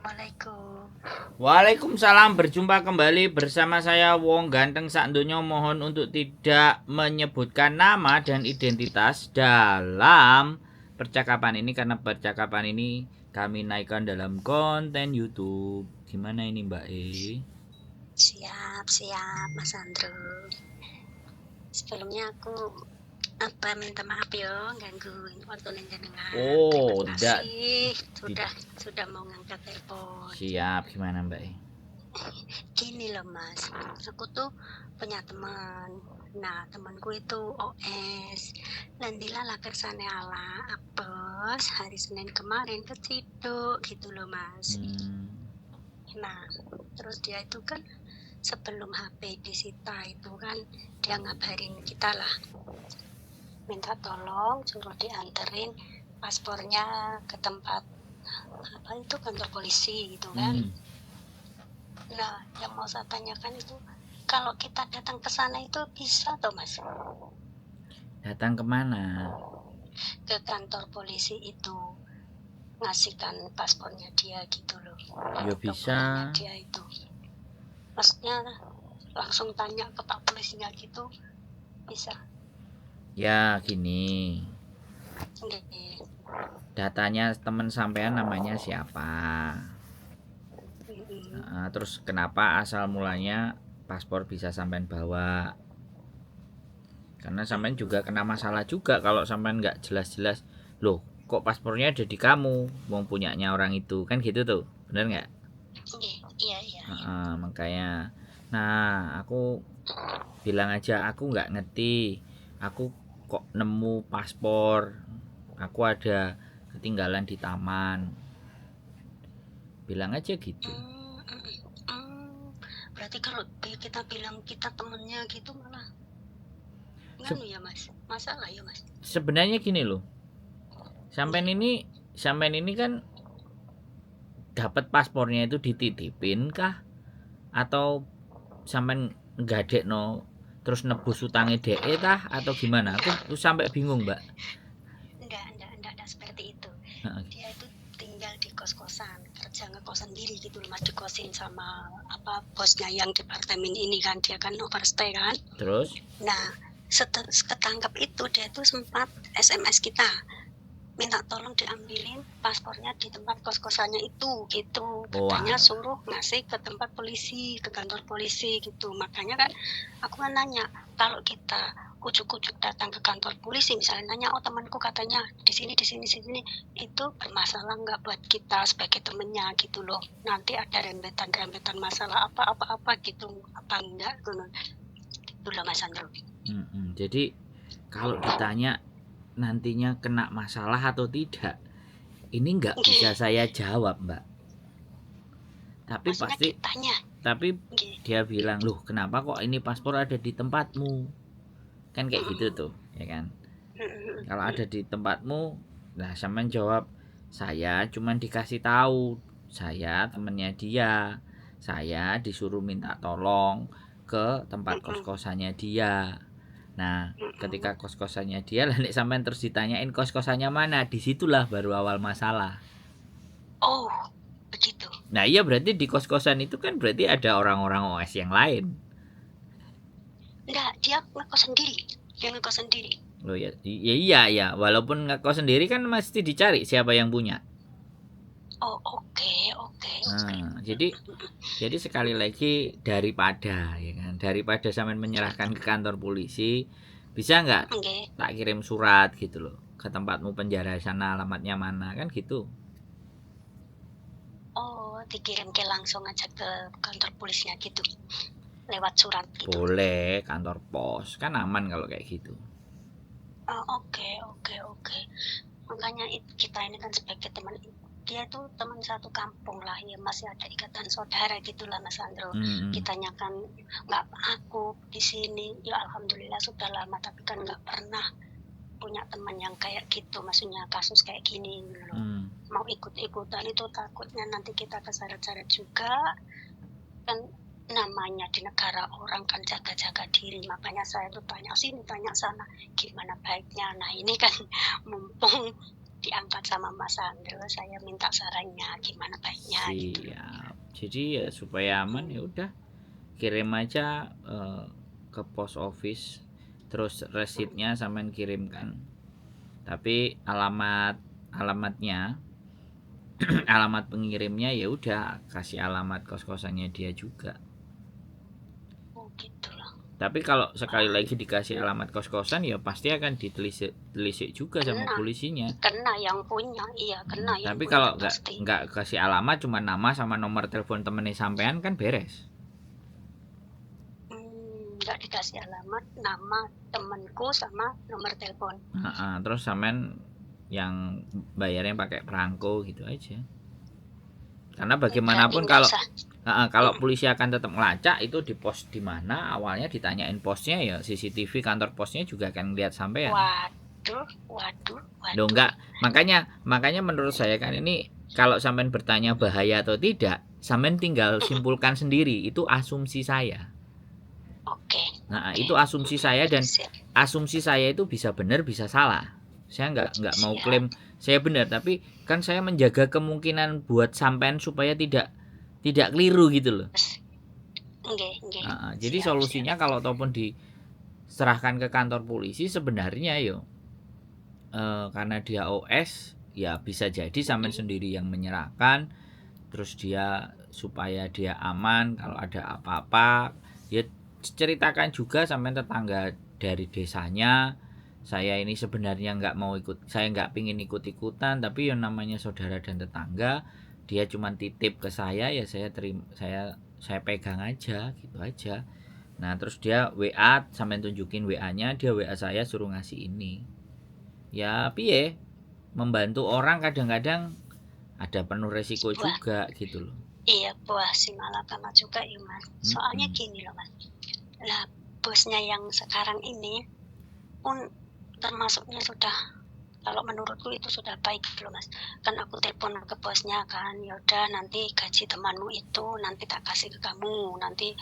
Assalamualaikum. Waalaikumsalam, berjumpa kembali bersama saya Wong Ganteng Sakdonya. Mohon untuk tidak menyebutkan nama dan identitas dalam percakapan ini, karena percakapan ini kami naikkan dalam konten YouTube. Gimana ini Mbak E? Siap, Mas Andro. Sebelumnya aku minta maaf ya gangguin waktu jenengan. Oh, Terima kasih sudah mau ngangkat telepon. Siap, gimana Mbak E? Gini loh Mas, aku tuh punya teman. Nah, temanku itu OS. Landilah kersane ala apes hari Senin kemarin keciduk gitu loh Mas. Nah, terus dia itu kan sebelum HP disita itu kan dia ngabarin kita lah, minta tolong suruh dianterin paspornya ke tempat kantor polisi gitu kan. Nah, yang mau saya tanyakan itu kalau kita datang ke sana itu bisa toh Mas? Datang kemana? Ke kantor polisi itu, ngasihkan paspornya dia gitu loh. Ya bisa. Dia itu maksudnya langsung tanya ke Pak Polisinya gitu bisa? Ya gini, datanya teman sampean namanya siapa? Terus kenapa asal mulanya paspor bisa sampean bawa? Karena sampean juga kena masalah juga kalau sampean nggak jelas-jelas, loh kok paspornya ada di kamu, mau punyanya orang itu, kan gitu tuh, bener nggak? Iya. Makanya, nah aku bilang aja aku nggak ngerti, aku kok nemu paspor, aku ada ketinggalan di taman, bilang aja gitu. Berarti kalau kita bilang kita temennya gitu malah nganu ya Mas, masalah ya Mas. Sebenarnya gini loh, sampean ini kan dapat paspornya itu dititipin kah, atau sampean gadekno terus nebus utangnya DE tah, atau gimana? Aku sampai bingung Mbak. Enggak seperti itu. Dia itu tinggal di kos-kosan, kerja ngekos sendiri gitu loh Mas, dikosin sama bosnya yang departemen ini kan, dia kan overstay kan. Terus? Nah, ketangkap itu dia tuh sempat SMS kita minta tolong diambilin paspornya di tempat kos-kosannya itu gitu. Katanya suruh ngasih ke tempat polisi, ke kantor polisi gitu. Makanya kan aku kan nanya, kalau kita ujuk-ujuk datang ke kantor polisi misalnya nanya, oh temanku katanya di sini itu bermasalah nggak buat kita sebagai temennya gitu loh, nanti ada rembetan masalah apa gitu apa enggak gitu loh Mas Andro. Jadi kalau ditanya nantinya kena masalah atau tidak, ini nggak bisa saya jawab Mbak. Tapi maksudnya pasti ditanya. Tapi dia bilang, loh kenapa kok ini paspor ada di tempatmu, kan kayak gitu tuh ya kan. Kalau ada di tempatmu, nah sampean jawab, saya cuman dikasih tahu, saya temennya dia, saya disuruh minta tolong ke tempat kos-kosannya dia. Nah ketika kos-kosannya dia, nek sampean terus ditanyain kos-kosannya mana, disitulah baru awal masalah. Oh begitu. Nah iya, berarti di kos-kosan itu kan berarti ada orang-orang OS yang lain. Enggak, dia ngekos sendiri. Oh ya, iya, walaupun ngekos sendiri kan mesti dicari siapa yang punya. Oh oke. Nah, jadi sekali lagi, daripada ya kan, daripada sampean menyerahkan ke kantor polisi, bisa nggak tak kirim surat gitu loh ke tempatmu penjara sana, alamatnya mana, kan gitu. Oh, dikirim ke langsung aja ke kantor polisinya gitu, lewat surat gitu. Boleh, kantor pos kan aman kalau kayak gitu. Oh oke. Makanya kita ini kan sebagai teman, dia tuh teman satu kampung lah ya, masih ada ikatan saudara gitulah Mas Andro. Kitanya kan nggak, aku di sini ya alhamdulillah sudah lama, tapi kan nggak pernah punya teman yang kayak gitu, maksudnya kasus kayak gini loh. Mau ikut-ikutan itu takutnya nanti kita keseret-seret juga kan, namanya di negara orang kan jaga-jaga diri. Makanya saya tuh tanya sini tanya sana gimana baiknya. Nah ini kan mumpung diangkat sama Mas Sandro. Saya minta sarannya gimana baiknya gitu. Siap. Jadi ya supaya aman ya udah kirim aja ke pos office, terus resitnya sampean kirimkan. Tapi alamatnya alamat pengirimnya ya udah kasih alamat kos-kosannya dia juga. Oh gitu loh. Tapi kalau sekali lagi dikasih alamat kos-kosan ya pasti akan ditelisik juga sama Kena, polisinya. kena yang punya, iya kena yang Tapi punya kalau pasti. nggak kasih alamat cuma nama sama nomor telepon temennya sampean kan beres. Nggak dikasih alamat, nama temanku sama nomor telepon. Terus sampean yang bayarnya pakai perangko gitu aja. Karena bagaimanapun Berarti nggak kalau usah. polisi akan tetap ngelacak itu di pos di mana, awalnya ditanyain posnya ya CCTV kantor posnya juga akan lihat sampean. Waduh. Loh enggak, makanya menurut saya kan ini kalau sampean bertanya bahaya atau tidak, sampean tinggal simpulkan sendiri, itu asumsi saya. Oke. Nah, itu asumsi saya dan Siap. asumsi saya itu bisa benar bisa salah. Saya nggak mau Siap. klaim saya benar, tapi kan saya menjaga kemungkinan buat sampean supaya tidak keliru gitu loh. Nggih. Jadi Siap. solusinya kalau ataupun diserahkan ke kantor polisi sebenarnya yo karena dia OS ya bisa jadi sampean sendiri yang menyerahkan, terus dia supaya dia aman kalau ada apa-apa ya ceritakan juga sampean tetangga dari desanya, saya ini sebenarnya nggak mau ikut, saya nggak pingin ikut-ikutan, tapi yang namanya saudara dan tetangga dia cuma titip ke saya ya saya terima, saya pegang aja gitu aja. Nah terus dia WA, sampean tunjukin WA-nya, dia WA saya suruh ngasih ini. Ya piye, membantu orang kadang-kadang ada penuh resiko juga gitu loh. Iya, puas sih malah sama juga ya Mas. Soalnya gini loh Mas. Lah bosnya yang sekarang ini pun termasuknya sudah, kalau menurutku itu sudah baik loh Mas. Kan aku telepon ke bosnya kan, yaudah nanti gaji temanmu itu nanti tak kasih ke kamu, nanti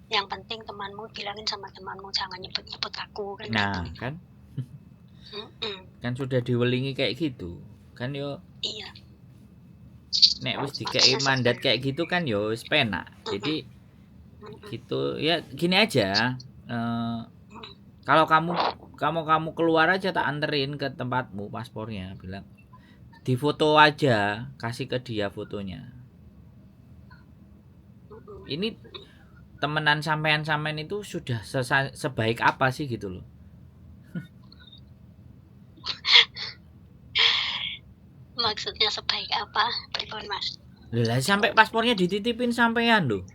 yang penting temanmu bilangin sama temanmu jangan nyebut aku kan. Nah gitu. kan kan sudah diwelingi kayak gitu kan yo. Iya. Nek wis dikei mandat kayak gitu kan yo wis penak. Jadi gitu ya gini aja, kalau kamu keluar aja tak anterin ke tempatmu paspornya, bilang difoto aja, kasih ke dia fotonya. Ini temenan sampean itu sudah sebaik apa sih gitu loh. Maksudnya sebaik apa? Pripun Mas? Lah sampai paspornya dititipin sampean loh.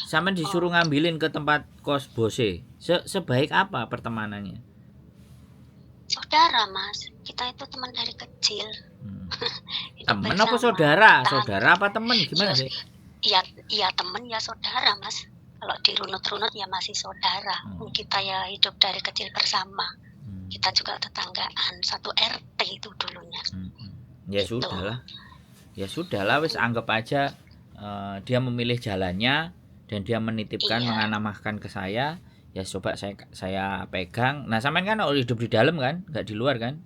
Sampean disuruh ngambilin ke tempat kos bose. Sebaik apa pertemanannya? Saudara Mas, kita itu teman dari kecil. Temen apa saudara? Saudara apa temen? Gimana sih? Iya temen ya saudara Mas. Kalau dirunut-runut ya masih saudara. Kita ya hidup dari kecil bersama. Kita juga tetanggaan, satu RT itu dulunya. Ya gitu. Sudahlah wis anggap aja dia memilih jalannya dan dia menitipkan mengamanahkan ke saya. Ya coba saya pegang. Nah sampean kan hidup di dalam kan, nggak di luar kan?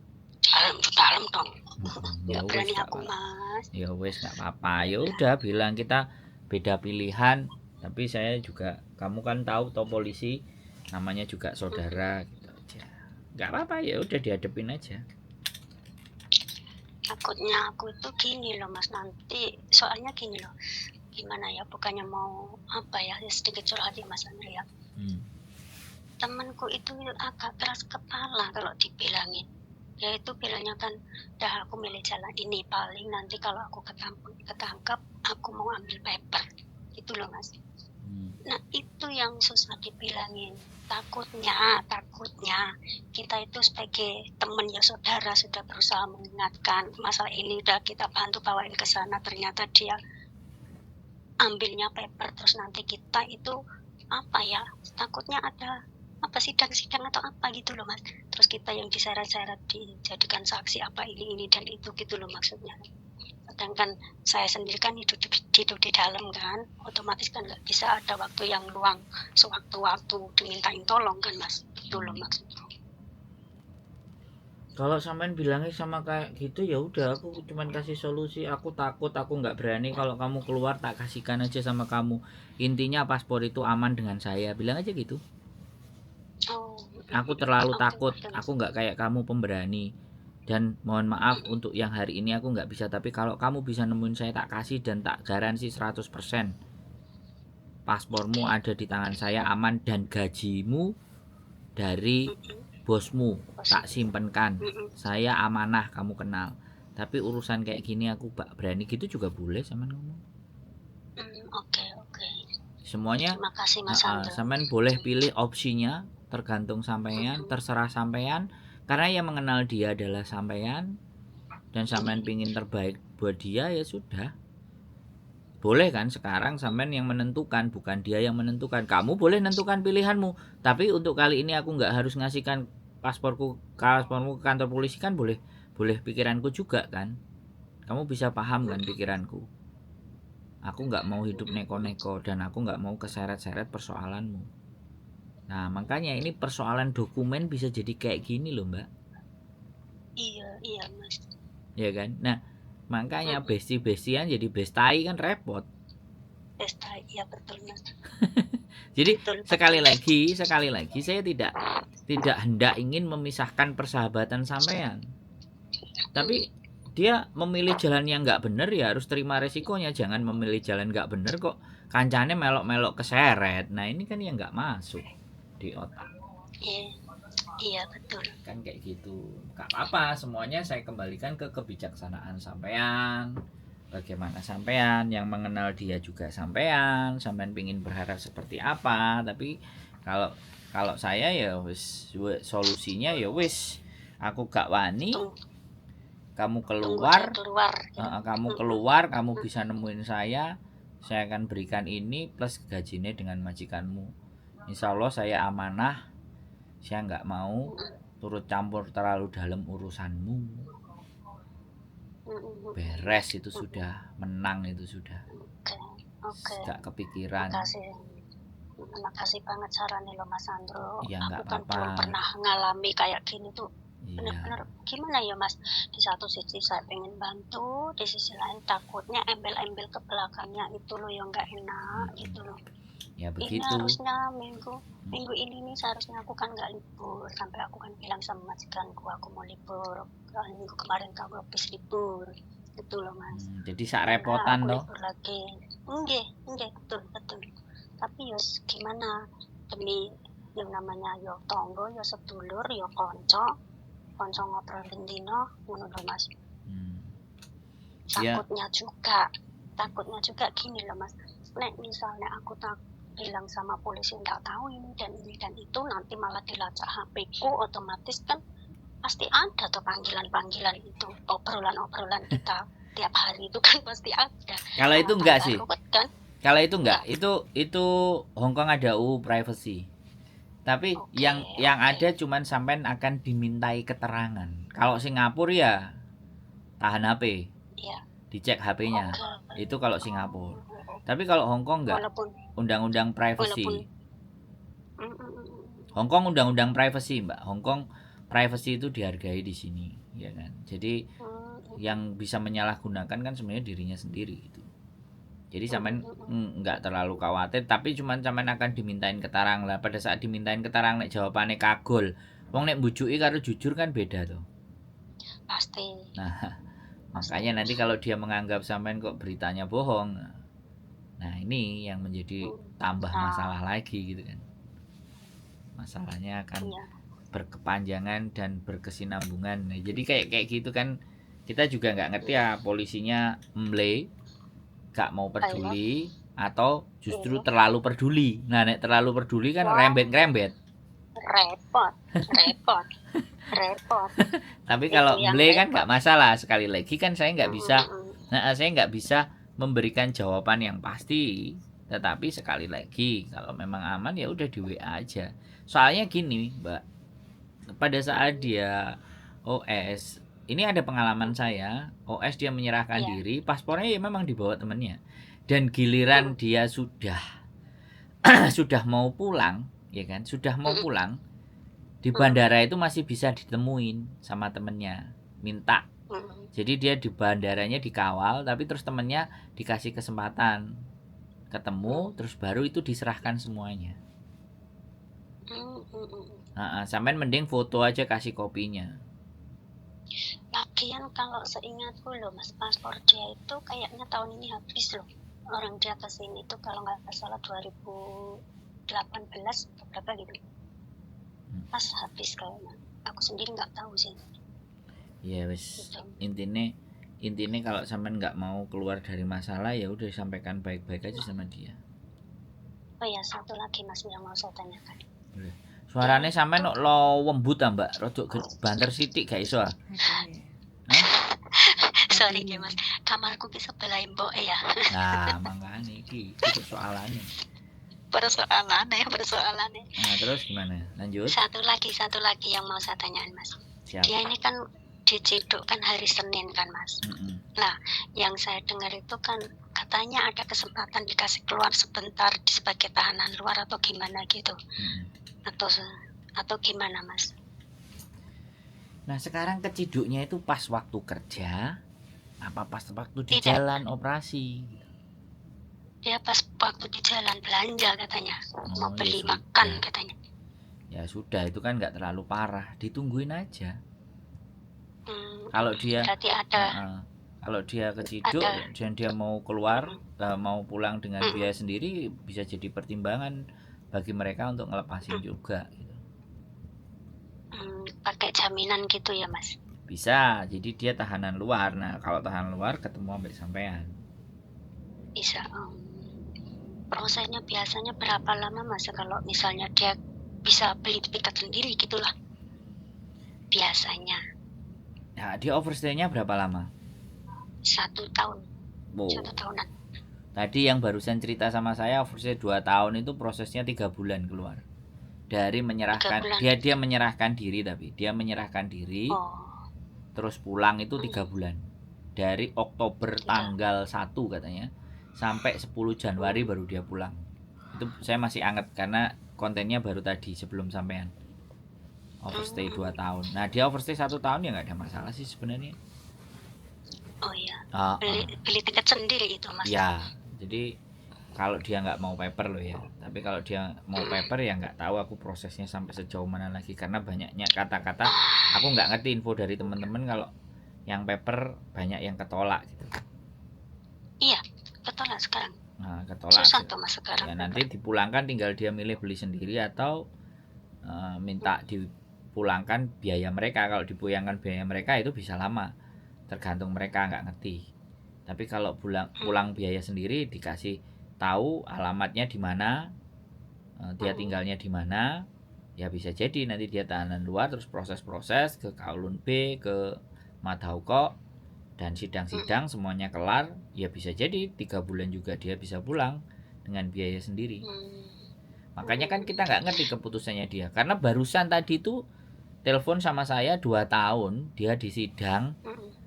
Dalam dong. Ya berani aku Mas. Ya wes nggak apa-apa. Ya udah bilang kita beda pilihan. Tapi saya juga, kamu kan tahu polisi namanya juga saudara gitu aja. Nggak apa-apa, ya udah dihadepin aja. Takutnya aku itu gini loh Mas, nanti soalnya gini loh, gimana ya, bukannya mau apa ya, sedikit curhat ya Mas Andri ya. Temanku itu agak keras kepala kalau dibilangin. Ya itu bilangnya kan, dah aku milih jalan ini, paling nanti kalau aku ketangkap aku mau ambil paper gitu loh Mas. Nah itu yang susah dibilangin. Takutnya kita itu sebagai teman ya saudara sudah berusaha mengingatkan masalah ini, udah kita bantu bawain ke sana, ternyata dia ambilnya paper, terus nanti kita itu apa ya, takutnya ada apa sidang atau apa gitu loh Mas, terus kita yang diseret-seret dijadikan saksi apa ini dan itu gitu loh maksudnya. Sedangkan saya sendiri kan hidup di dalam kan, otomatis kan nggak bisa ada waktu yang luang sewaktu-waktu dimintain tolong kan Mas, itu loh maksudnya. Kalau sampean bilangnya sama kayak gitu ya udah, aku cuman kasih solusi. Aku takut, aku nggak berani. Kalau kamu keluar tak kasihkan aja sama kamu. Intinya paspor itu aman dengan saya. Bilang aja gitu. Oh, Aku terlalu oke takut. oke Mas. Aku nggak kayak kamu pemberani. Dan mohon maaf untuk yang hari ini aku nggak bisa. Tapi kalau kamu bisa nemuin saya tak kasih dan tak garansi 100%. Paspormu Oke. ada di tangan saya aman dan gajimu dari bosmu tak Positif. simpenkan. Saya amanah, kamu kenal. Tapi urusan kayak gini aku berani gitu juga boleh sama ngomong. Oke oke. Semuanya Terima kasih Mas Sandro. sampean boleh pilih opsinya, tergantung sampean, terserah sampean. Karena yang mengenal dia adalah sampean dan sampean pingin terbaik buat dia ya sudah. Boleh kan sekarang sampean yang menentukan, bukan dia yang menentukan. Kamu boleh menentukan pilihanmu, tapi untuk kali ini aku nggak harus ngasihkan paspormu ke kantor polisi kan boleh pikiranku juga kan. Kamu bisa paham kan pikiranku. Aku nggak mau hidup neko-neko dan aku nggak mau keseret-seret persoalanmu. Nah makanya ini persoalan dokumen bisa jadi kayak gini loh mbak. Iya Mas. Ya kan. Nah makanya besti-bestian jadi bestai kan repot. Pesta, iya betul Mas. Jadi Betul, sekali betul. lagi saya tidak hendak ingin memisahkan persahabatan sampean. Tapi dia memilih jalan yang nggak bener ya harus terima resikonya. Jangan memilih jalan nggak bener kok kancane melok-melok keseret. Nah ini kan yang nggak masuk di otak. Iya betul. Kan kayak gitu. Gak apa-apa, semuanya saya kembalikan ke kebijaksanaan sampean. Bagaimana sampean yang mengenal dia juga sampean pingin berharap seperti apa. Tapi kalau saya ya wis solusinya ya wis aku gak wani. Kamu keluar, kamu bisa nemuin saya akan berikan ini plus gajinya dengan majikanmu. Insya Allah saya amanah, saya nggak mau turut campur terlalu dalam urusanmu. Beres itu sudah, menang itu sudah. Oke. Gak kepikiran. Terima kasih banget sarannya lo Mas Sandro. Ya nggak Aku kan apa-apa. belum pernah ngalami kayak gini tuh. Iya. Bener-bener gimana ya Mas, di satu sisi saya pengen bantu, di sisi lain takutnya embel-embel ke belakangnya itu loh yang nggak enak gitu loh. Ya begitu. Ini harusnya minggu ini nih seharusnya aku kan nggak libur, sampai aku kan bilang sama majikanku aku mau libur, minggu kemarin kamu habis libur gitu loh Mas. Jadi sak repotan loh. Libur lagi. Enggak betul. Tapi yos gimana, demi yang namanya yo tonggo, yo sedulur, yo konco ngobrol dino ngono lho Mas. Takutnya juga gini loh Mas. Nek misalnya aku tak bilang sama polisi nggak tahu ini dan itu, nanti malah dilacak HP-ku, otomatis kan pasti ada tuh panggilan itu, obrolan kita tiap hari itu kan pasti ada. Kalau itu enggak sih kan? Kalau itu enggak, itu Hongkong ada UU privacy. Tapi yang ada cuman sampean akan dimintai keterangan. Kalau Singapura ya tahan HP. Iya. Dicek HP-nya. Itu kalau Singapura. Tapi kalau Hongkong enggak. Undang-undang privacy. Hongkong undang-undang privacy, Mbak. Hongkong privacy itu dihargai di sini, ya kan. Jadi yang bisa menyalahgunakan kan sebenarnya dirinya sendiri itu. Jadi sampean nggak terlalu khawatir, tapi cuman sampean akan dimintain keterangan lah. Pada saat dimintain keterangan nek jawabannya kagol, wong nek mbujuki karo jujur kan beda tuh. Pasti. Nah, makanya nanti kalau dia menganggap sampean kok beritanya bohong, nah ini yang menjadi tambah masalah lagi gitu kan. Masalahnya akan berkepanjangan dan berkesinambungan. Nah, jadi kayak gitu kan, kita juga nggak ngerti ya polisinya gak mau peduli atau justru terlalu peduli. Nah nek terlalu peduli kan rembet repot. Tapi kalau mble kan gak masalah. Sekali lagi kan saya nggak bisa memberikan jawaban yang pasti. Tetapi sekali lagi kalau memang aman ya udah di WA aja. Soalnya gini Mbak, pada saat dia OS, ini ada pengalaman saya, OS dia menyerahkan diri, paspornya ya memang dibawa temennya. Dan giliran dia sudah sudah mau pulang, ya kan? Sudah mau pulang, Di bandara itu masih bisa ditemuin sama temennya, minta. Jadi dia di bandaranya dikawal, tapi terus temennya dikasih kesempatan ketemu, terus baru itu diserahkan semuanya. Sampean mending foto aja kasih kopinya. Lagian kalau seingatku loh Mas, paspor dia itu kayaknya tahun ini habis loh. Orang dia kesini tuh kalau nggak salah 2018 berapa gitu. Pas habis kayaknya. Aku sendiri nggak tahu sih. Ya wes, intinya kalau sampean nggak mau keluar dari masalah ya udah sampaikan baik-baik aja sama dia. Oh ya, satu lagi Mas yang mau saya tanyakan. Suarane sampean lo lembut ta, Mbak? Rodok banter sithik gak iso ah. Sorry ya Mas, kamarku bisa belain mbok ya. Nah, makanya iki persoalannya. Persoalannya. Nah, terus gimana? Lanjut. Satu lagi yang mau saya tanyain Mas. Siap. Dia ini kan dicidukkan hari Senin kan Mas. Nah, yang saya dengar itu kan katanya ada kesempatan dikasih keluar sebentar sebagai tahanan luar atau gimana gitu. Atau gimana Mas? Nah, sekarang keciduknya itu pas waktu kerja apa pas waktu di jalan operasi? Dia pas waktu di jalan belanja katanya. Mau beli makan katanya. Ya sudah, itu kan nggak terlalu parah, ditungguin aja. Kalau dia berarti ada kalau dia keciduk dan dia mau keluar mau pulang dengan biaya sendiri, bisa jadi pertimbangan bagi mereka untuk ngelepasin juga gitu. Pakai jaminan gitu ya Mas? Bisa, jadi dia tahanan luar. Nah kalau tahanan luar ketemu sampai sampean bisa. Prosesnya biasanya berapa lama Mas kalau misalnya dia bisa beli tiket sendiri gitulah biasanya? Nah, dia overstay-nya berapa lama? 1 tahun. 1 tahunan. Tadi yang barusan cerita sama saya overstay 2 tahun itu prosesnya 3 bulan keluar. Dari menyerahkan dia menyerahkan diri, tapi dia menyerahkan diri terus pulang itu 3 bulan. Dari Oktober tanggal 1 katanya sampai 10 Januari baru dia pulang. Itu saya masih anget karena kontennya baru tadi sebelum sampean. Overstay 2 tahun. Nah dia overstay 1 tahun ya nggak ada masalah sih sebenarnya. Oh iya. Beli tiket sendiri itu Mas? Ya, jadi kalau dia nggak mau paper loh ya. Tapi kalau dia mau paper ya nggak tahu aku prosesnya sampai sejauh mana lagi, karena banyaknya kata-kata. Aku nggak ngerti info dari teman-teman kalau yang paper banyak yang ketolak gitu. Iya, ketolak sekarang. Nah, ketolak. Susah tuh Mas sekarang. Ya, nanti dipulangkan tinggal dia milih beli sendiri atau minta dipulangkan biaya mereka. Kalau dipulangkan biaya mereka itu bisa lama, tergantung mereka, nggak ngerti. Tapi kalau pulang biaya sendiri dikasih tahu alamatnya di mana, dia tinggalnya di mana, ya bisa jadi nanti dia tahanan luar terus proses-proses ke Kowloon B, ke Madhauko, dan sidang-sidang semuanya kelar, ya bisa jadi 3 bulan juga dia bisa pulang dengan biaya sendiri. Makanya kan kita nggak ngerti keputusannya dia, karena barusan tadi tuh telepon sama saya 2 tahun dia di sidang,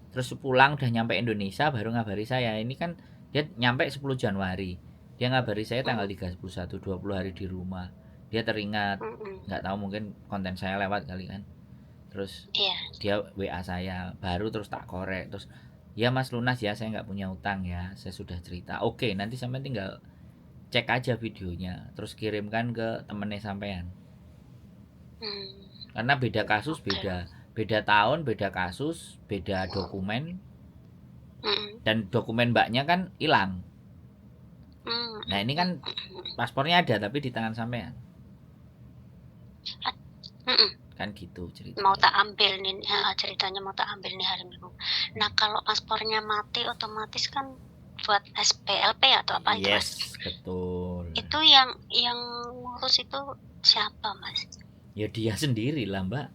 terus pulang udah nyampe Indonesia baru ngabari saya. Ini kan dia nyampe 10 Januari, dia ngabari saya tanggal 31, 20 hari di rumah. Dia teringat, nggak tahu mungkin konten saya lewat kali kan. Terus dia WA saya, baru terus tak korek, terus ya Mas lunas ya, saya nggak punya utang ya, saya sudah cerita. Oke, nanti sampai tinggal cek aja videonya, terus kirimkan ke temennya sampean. Karena beda kasus, beda tahun, beda kasus, beda dokumen, dan dokumen mbaknya kan hilang. Nah ini kan paspornya ada tapi di tangan sampean. Kan gitu ceritanya. Mau tak ambil nih, ceritanya mau tak ambil nih hari Minggu. Nah kalau paspornya mati otomatis kan buat SPLP atau apa itu Mas? Yes, betul. Itu yang ngurus itu siapa Mas? Ya dia sendiri lah Mbak.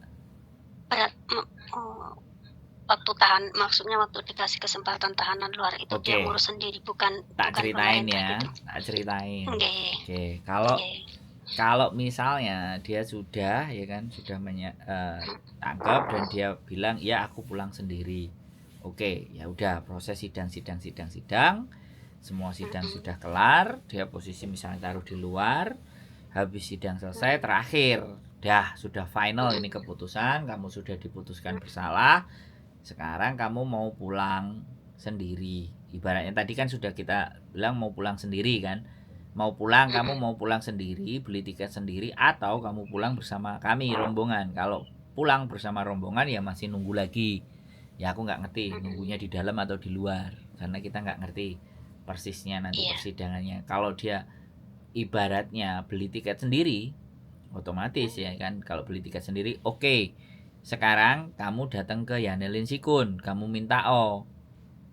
Maksudnya waktu dikasih kesempatan tahanan luar itu dia ngurus sendiri, bukan ceritain ya, gitu. Tak ceritain. Oke. Kalau misalnya dia sudah ya kan sudah tangkap dan dia bilang ya aku pulang sendiri. Oke, ya udah proses sidang. Semua sidang sudah kelar, dia posisi misalnya taruh di luar. Habis sidang selesai terakhir sudah final ini keputusan, kamu sudah diputuskan bersalah. Sekarang kamu mau pulang sendiri. Ibaratnya tadi kan sudah kita bilang mau pulang sendiri kan. Mau pulang, kamu mau pulang sendiri, beli tiket sendiri, atau kamu pulang bersama kami rombongan. Kalau pulang bersama rombongan ya masih nunggu lagi. Ya aku nggak ngerti nunggunya di dalam atau di luar, karena kita nggak ngerti persisnya nanti persidangannya. Kalau dia ibaratnya beli tiket sendiri, otomatis ya kan, kalau beli tiket sendiri oke. Sekarang kamu datang ke Yanelin Sikun, kamu minta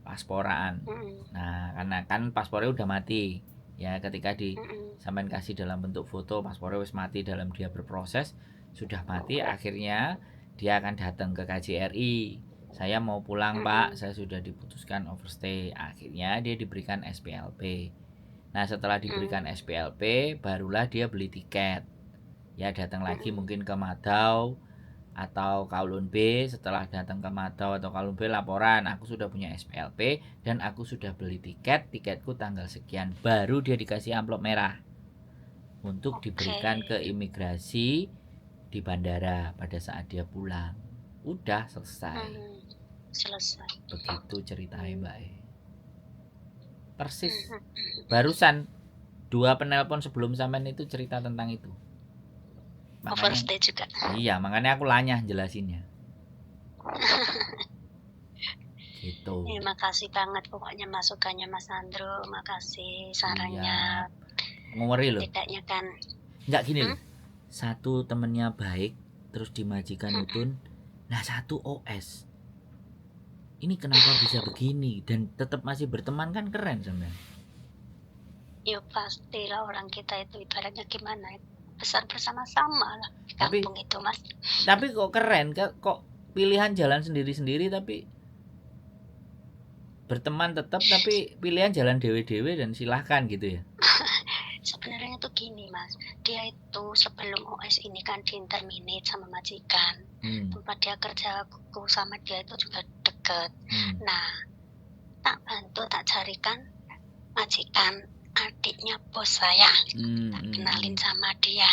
pasporan. Nah, karena kan paspornya udah mati. Ya, ketika sampean kasih dalam bentuk foto, paspornya wis mati dalam dia berproses, sudah mati, akhirnya dia akan datang ke KJRI. Saya mau pulang, Pak. Saya sudah diputuskan overstay. Akhirnya dia diberikan SPLP. Nah, setelah diberikan SPLP, barulah dia beli tiket. Ya, datang lagi mungkin ke Madau atau Kowloon B. Setelah datang ke Madau atau Kowloon B, laporan aku sudah punya SPLP dan aku sudah beli tiketku tanggal sekian. Baru dia dikasih amplop merah untuk diberikan ke imigrasi di bandara pada saat dia pulang. Udah selesai. Begitu ceritanya, Mbak. Persis. Barusan 2 penelpon sebelum sampean itu cerita tentang itu. Overstay juga. Iya, makanya aku lanyah jelasinnya. Gitu. Makasih banget pokoknya masukannya Mas Andro, makasih sarannya. Ngomori loh. Tidaknya kan. Enggak gini loh. Satu temennya baik, terus dimajikan Utun. Nah, satu OS. Ini kenapa bisa begini dan tetap masih berteman, kan keren sebenarnya. Ya pastilah, orang kita itu ibaratnya gimana, besar bersama-sama lah di kampung itu, Mas. Tapi kok keren, kok pilihan jalan sendiri-sendiri tapi berteman tetap, tapi pilihan jalan dewe-dewe dan silahkan gitu ya. Sebenarnya tuh gini, Mas, dia itu sebelum OS ini kan di-interminate sama majikan. Tempat dia kerja, aku sama dia itu juga deket. Nah, tak bantu, tak carikan majikan adiknya bos saya, tak kenalin sama dia.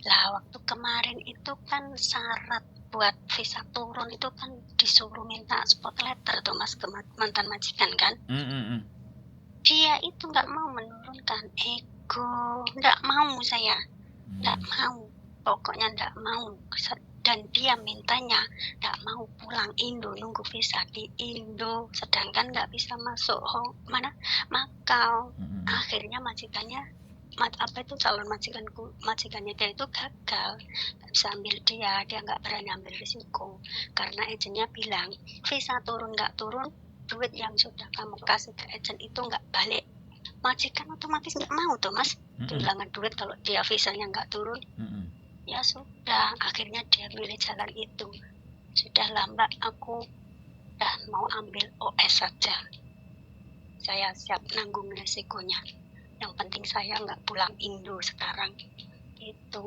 Lah, waktu kemarin itu kan syarat buat visa turun itu kan disuruh minta spot letter tuh, Mas, ke mantan majikan kan. Dia itu nggak mau menurunkan ego, nggak mau saya, nggak mau, pokoknya nggak mau. Dan dia mintanya nggak mau pulang Indo, nunggu visa di Indo, sedangkan nggak bisa masuk Makau. Akhirnya majikannya, calon majikannya dia itu gagal, nggak bisa ambil dia nggak berani ambil risiko, karena agennya bilang visa turun nggak turun, duit yang sudah kamu kasih ke agent itu nggak balik. Majikan otomatis nggak mau tuh, Mas, kehilangan duit kalau dia visanya nggak turun. Ya sudah, akhirnya dia milih jalan itu. Sudah lambat, aku udah mau ambil OS saja, saya siap nanggung resikonya, yang penting saya nggak pulang Indo sekarang itu.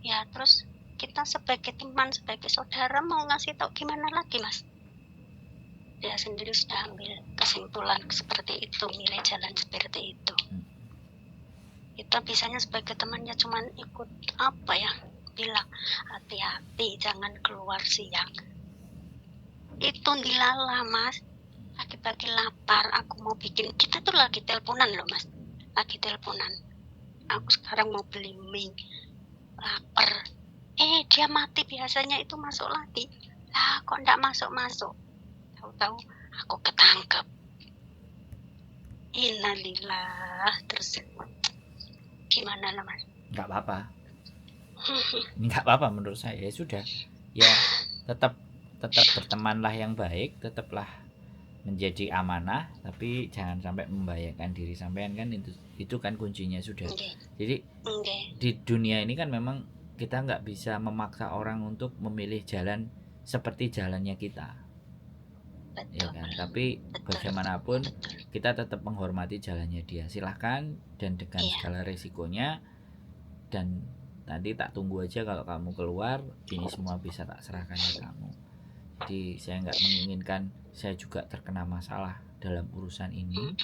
Ya terus kita sebagai teman, sebagai saudara mau ngasih tahu gimana lagi, Mas. Dia sendiri sudah ambil kesimpulan seperti itu, milih jalan seperti itu. Kita bisanya sebagai temannya cuman ikut bilang hati-hati jangan keluar siang. Itu dilala, Mas. Pagi-pagi lapar, aku mau bikin, kita tuh lagi teleponan loh, Mas, lagi teleponan, aku sekarang mau beli mie, lapar, dia mati, biasanya itu masuk lagi. Lah kok enggak masuk-masuk, tahu-tahu aku ketangkep. Innalillah. Terus gimana lah, Mas? Nggak apa-apa. Nggak apa-apa menurut saya. Ya sudah, ya tetap bertemanlah yang baik, tetaplah menjadi amanah, tapi jangan sampai membahayakan diri sampean, kan itu kan kuncinya sudah. Jadi di dunia ini kan memang kita nggak bisa memaksa orang untuk memilih jalan seperti jalannya kita. Ya kan, tapi bagaimanapun kita tetap menghormati jalannya dia, silahkan, dan dengan segala resikonya. Dan nanti tak tunggu aja kalau kamu keluar, ini semua bisa tak serahkan ke kamu. Jadi saya nggak menginginkan saya juga terkena masalah dalam urusan ini,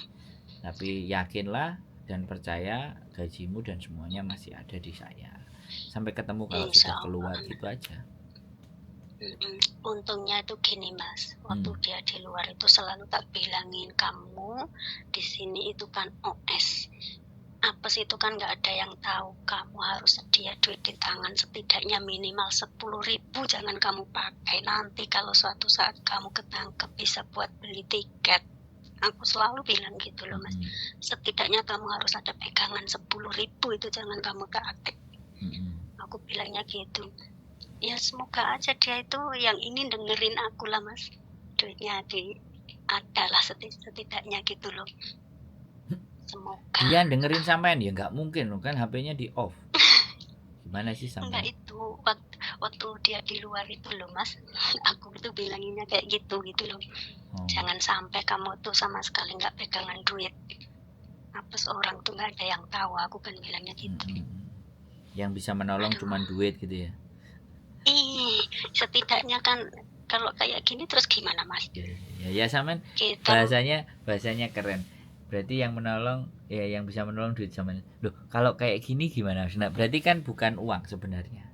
tapi yakinlah dan percaya gajimu dan semuanya masih ada di saya. sampai ketemu kalau Insya sudah keluar Allah. gitu aja. Untungnya itu gini Mas, waktu dia di luar itu selalu tak bilangin, kamu di sini itu kan OS. Apes itu kan nggak ada yang tahu, kamu harus sedia duit di tangan setidaknya minimal 10.000, jangan kamu pakai, nanti kalau suatu saat kamu ketangkep bisa buat beli tiket. Aku selalu bilang gitu loh Mas, setidaknya kamu harus ada pegangan 10.000, itu jangan kamu keaktif. Aku bilangnya gitu. Ya semoga aja dia itu yang ini dengerin aku lah Mas, duitnya adalah setidaknya gitu loh. Semoga. Dia dengerin sampean ya nggak mungkin loh, kan HP-nya di off. Gimana sih sampean? Enggak, itu waktu dia di luar itu loh Mas, aku tuh bilanginnya kayak gitu loh. Jangan sampai kamu tuh sama sekali nggak pegangan duit. Apes orang tuh nggak ada yang tahu, aku kan bilangnya gitu. Yang bisa menolong cuma duit gitu ya. Setidaknya kan kalau kayak gini terus gimana Mas? Ya sampean bahasanya keren. Berarti yang menolong ya yang bisa menolong duit sampean. Loh, kalau kayak gini gimana? Nah, berarti kan bukan uang sebenarnya.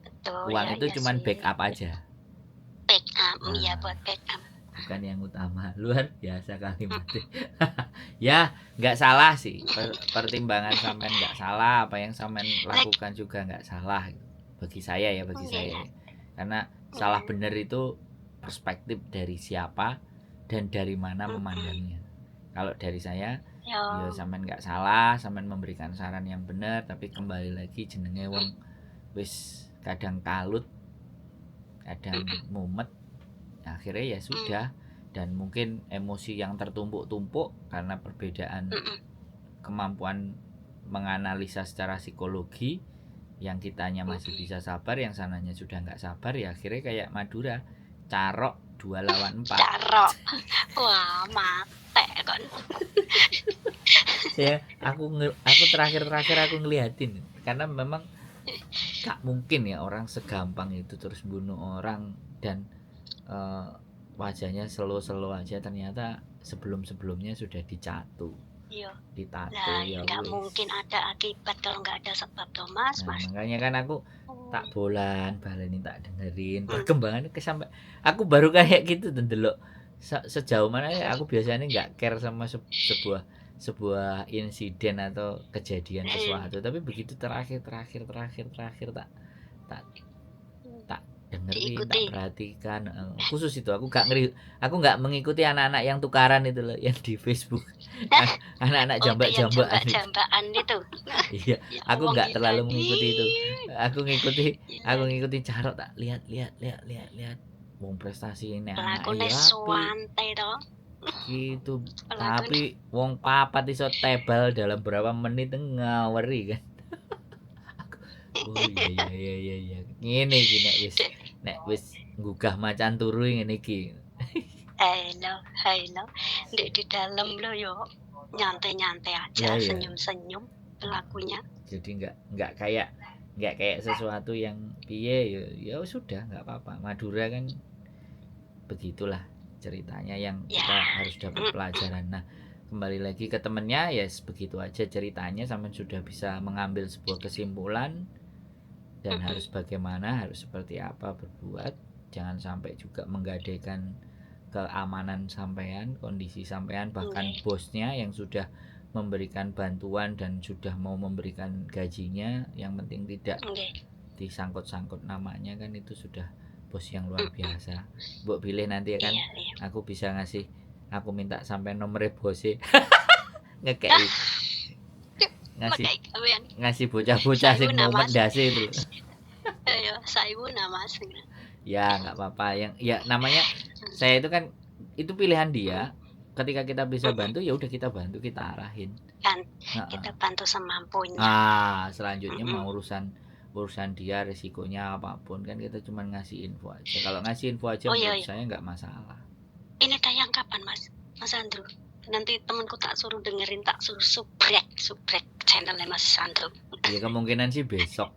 Betul, uang ya, itu ya cuma sih. backup aja. Backup, iya buat backup. Bukan yang utama. Luar biasa kalimatnya. Ya, nggak salah sih. Pertimbangan sampean nggak salah, apa yang sampean lakukan juga nggak salah. Bagi saya ya, karena salah benar itu perspektif dari siapa dan dari mana memandangnya. Kalau dari saya ya sampean nggak salah, sampean memberikan saran yang benar, tapi kembali lagi jenenge wong wis kadang kalut, kadang mumet, akhirnya ya sudah. Dan mungkin emosi yang tertumpuk-tumpuk karena perbedaan kemampuan menganalisa secara psikologi, yang kitanya masih bisa sabar, yang sananya sudah nggak sabar, ya akhirnya kayak Madura, carok 2 lawan 4. Carok, wah mate kan. Ya aku terakhir aku ngeliatin, karena memang gak mungkin ya orang segampang itu terus bunuh orang, dan wajahnya selo-selo aja, ternyata sebelumnya sudah ditato. Nah, ya nggak mungkin ada akibat kalau nggak ada sebab toh Mas. Makanya kan aku tak baleni tak dengerin perkembangannya sampai aku baru kayak gitu ndelok sejauh mana ya. Aku biasanya nggak care sama sebuah insiden atau kejadian sesuatu, tapi begitu terakhir tak dengerin, tak perhatikan. Khusus itu aku nggak mengikuti anak-anak yang tukaran itu loh, yang di Facebook. Anak-anak jambak-jambakan itu. Iya, aku nggak terlalu mengikuti itu. Aku ngikuti carok, tak lihat. Wong prestasi ini anak ya gitu. Tapi wong papat iso tebal dalam berapa menit, ngaweri kan. Oh iya. Ngene iki nek wis nggugah macan turu ngene iki. Hello. Di dalam lo yo nyantai aja, senyum-senyum pelakunya. Jadi nggak kayak sesuatu yang piye, ya sudah nggak apa-apa. Madura kan begitulah ceritanya yang kita harus dapat pelajaran. Nah, kembali lagi ke temennya, ya begitu aja ceritanya, sampai sudah bisa mengambil sebuah kesimpulan dan harus bagaimana, harus seperti apa berbuat. Jangan sampai juga menggadaikan keamanan sampean, kondisi sampean, bahkan bosnya yang sudah memberikan bantuan dan sudah mau memberikan gajinya, yang penting tidak disangkut-sangkut namanya, kan itu sudah bos yang luar biasa. Mbok pilih nanti kan aku bisa aku minta sampai nomornya bosnya ngekei ngasih bocah-bocah sing momen dasi itu. Saibu nama ya nggak apa-apa, yang ya namanya saya itu kan itu pilihan dia. Ketika kita bisa bantu, ya udah kita bantu, kita arahin kan, kita bantu semampunya. Selanjutnya mau urusan dia, resikonya apapun kan kita cuma ngasih info aja. Kalau ngasih info aja menurut saya nggak masalah. Ini tayang kapan Mas Andrew? Nanti temanku tak suruh dengerin, tak suruh subrek channelnya Mas Andrew. Ya kemungkinan sih besok.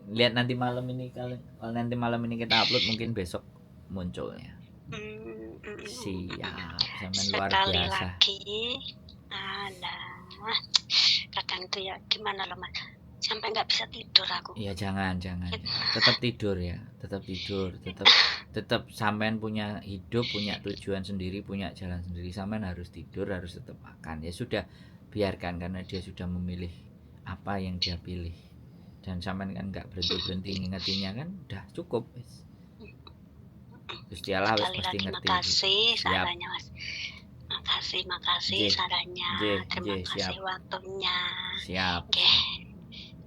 Lihat nanti malam ini, kalau nanti malam ini kita upload, mungkin besok munculnya. Siap, zaman luar biasa. Lagi, kadang itu ya gimana loh Mas, sampai nggak bisa tidur aku. Ya jangan. Tetap tidur ya, tetap tidur, tetap sampean punya hidup, punya tujuan sendiri, punya jalan sendiri. Sampean harus tidur, harus tetap makan. Ya sudah, biarkan karena dia sudah memilih apa yang dia pilih. Dan sampean kan nggak berhenti ngingetinnya kan, udah cukup. Gusti Allah wis Sekali pasti lagi ngerti. makasih Siap. sarannya Mas. Makasih Nggih, sarannya. Terima nggih, kasih siap. waktunya. Siap. Oke.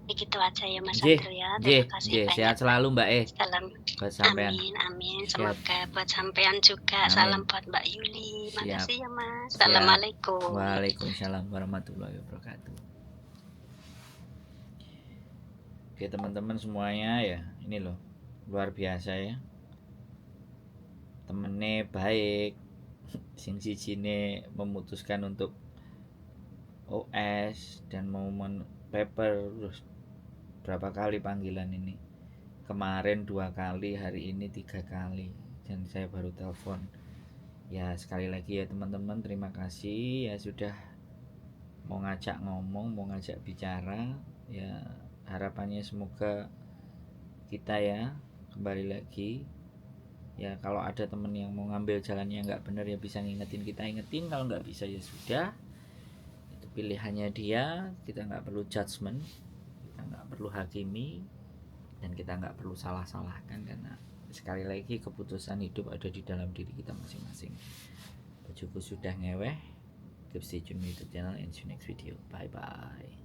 Begitu aja ya Mas Nggih, Satrio. Terima kasih nggih, banyak. sehat selalu Mbak Salam. buat sampean. Amin. Siap. Semoga buat sampean juga. Amin. Salam buat Mbak Yuli. Siap. Makasih ya Mas. Siap. Assalamualaikum. Waalaikumsalam warahmatullahi wabarakatuh. Oke teman-teman semuanya ya, ini loh luar biasa ya. Temennya baik, sing sijine memutuskan untuk OS dan mau paper, terus berapa kali panggilan ini, kemarin 2 kali, hari ini 3 kali, dan saya baru telepon. Ya sekali lagi ya teman-teman, terima kasih ya sudah mau ngajak ngomong, mau ngajak bicara. Ya harapannya semoga kita ya kembali lagi ya, kalau ada temen yang mau ngambil jalannya nggak benar ya bisa ngingetin, kita ingetin. Kalau nggak bisa ya sudah, itu pilihannya dia. Kita nggak perlu judgement, kita nggak perlu hakimi, dan kita nggak perlu salah-salahkan, karena sekali lagi keputusan hidup ada di dalam diri kita masing-masing. Bajuku sudah ngeweh. Keep stay tune with the channel and see you next video. Bye bye.